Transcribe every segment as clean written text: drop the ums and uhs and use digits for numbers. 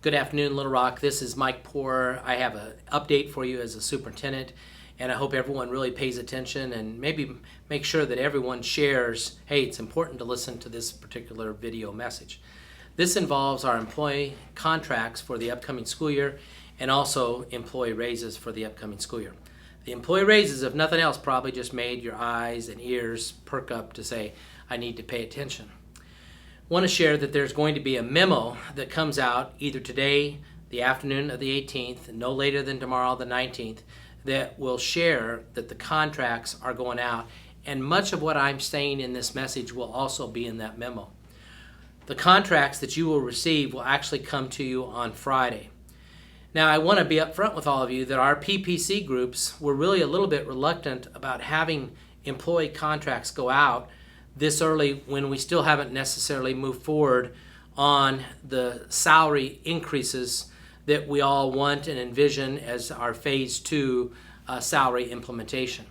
Good afternoon, Little Rock. This is Mike Poore. I have an update for you as a superintendent, and I hope everyone really pays attention and maybe make sure that everyone shares, hey, it's important to listen to this particular video message. This involves our employee contracts for the upcoming school year and also employee raises for the upcoming school year. The employee raises, if nothing else, probably just made your eyes and ears perk up to say, I need to pay attention. Want to share that there's going to be a memo that comes out either today, the afternoon of the 18th, no later than tomorrow, the 19th, that will share that the contracts are going out, and much of what I'm saying in this message will also be in that memo. The contracts that you will receive will actually come to you on Friday. Now, I want to be upfront with all of you that our PPC groups were really a little bit reluctant about having employee contracts go out this early when we still haven't necessarily moved forward on the salary increases that we all want and envision as our phase 2 salary implementation.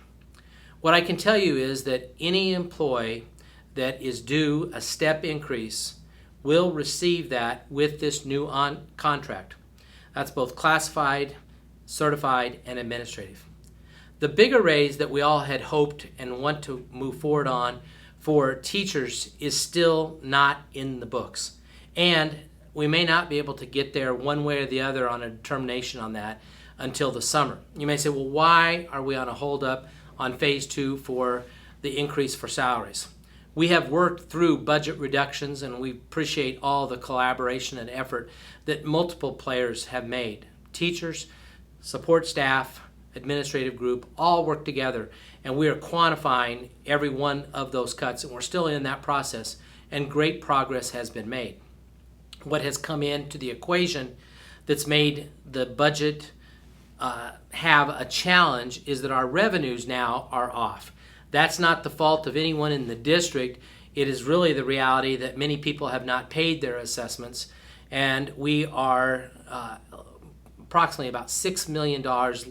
What I can tell you is that any employee that is due a step increase will receive that with this new contract. That's both classified, certified, and administrative. The bigger raise that we all had hoped and want to move forward on for teachers is still not in the books. And we may not be able to get there one way or the other on a determination on that until the summer. You may say, well, why are we on a holdup on phase 2 for the increase for salaries? We have worked through budget reductions, and we appreciate all the collaboration and effort that multiple players have made. Teachers, support staff, administrative group, all work together, and we are quantifying every one of those cuts, and we're still in that process, and great progress has been made. What has come into the equation that's made the budget have a challenge is that our revenues now are off. That's not the fault of anyone in the district. It is really the reality that many people have not paid their assessments, and we are approximately about $6 million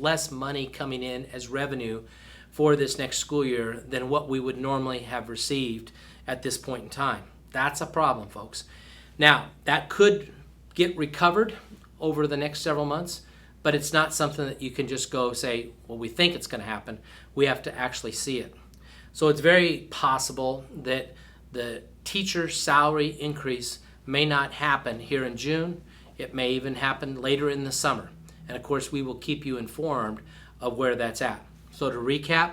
less money coming in as revenue for this next school year than what we would normally have received at this point in time. That's a problem, folks. Now, that could get recovered over the next several months, but it's not something that you can just go say, well, we think it's going to happen. We have to actually see it. So it's very possible that the teacher salary increase may not happen here in June. It may even happen later in the summer. And of course, we will keep you informed of where that's at. So to recap,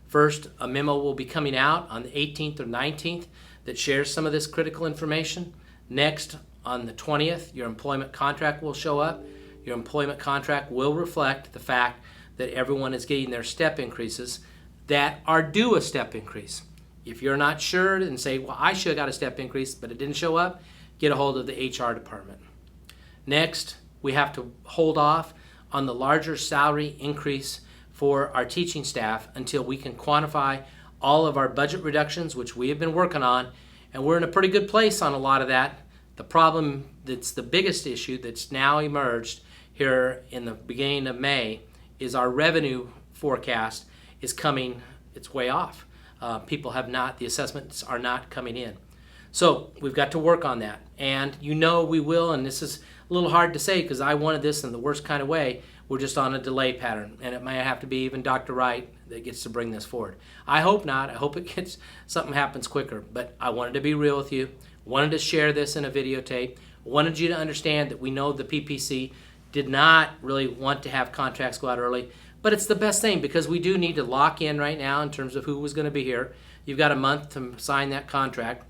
first, a memo will be coming out on the 18th or 19th that shares some of this critical information. Next, on the 20th, your employment contract will show up. Your employment contract will reflect the fact that everyone is getting their step increases that are due a step increase. If you're not sure and say, well, I should have got a step increase, but it didn't show up, get a hold of the HR department. Next, we have to hold off on the larger salary increase for our teaching staff until we can quantify all of our budget reductions, which we have been working on, and we're in a pretty good place on a lot of that. The problem that's the biggest issue that's now emerged here in the beginning of May is our revenue forecast is coming, it's way off. The assessments are not coming in. So we've got to work on that. And you know we will, and this is a little hard to say because I wanted this in the worst kind of way. We're just on a delay pattern, and it might have to be even Dr. Wright that gets to bring this forward. I hope not. I hope something happens quicker, but I wanted to be real with you. Wanted to share this in a videotape. Wanted you to understand that we know the PPC did not really want to have contracts go out early, but it's the best thing because we do need to lock in right now in terms of who was going to be here. You've got a month to sign that contract,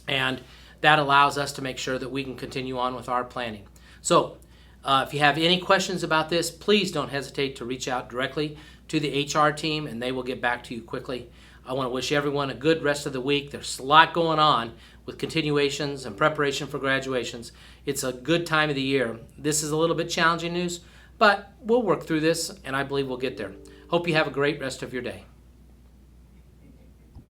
and that allows us to make sure that we can continue on with our planning. So if you have any questions about this, please don't hesitate to reach out directly to the HR team, and they will get back to you quickly. I want to wish everyone a good rest of the week. There's a lot going on with continuations and preparation for graduations. It's a good time of the year. This is a little bit challenging news, but we'll work through this, and I believe we'll get there. Hope you have a great rest of your day.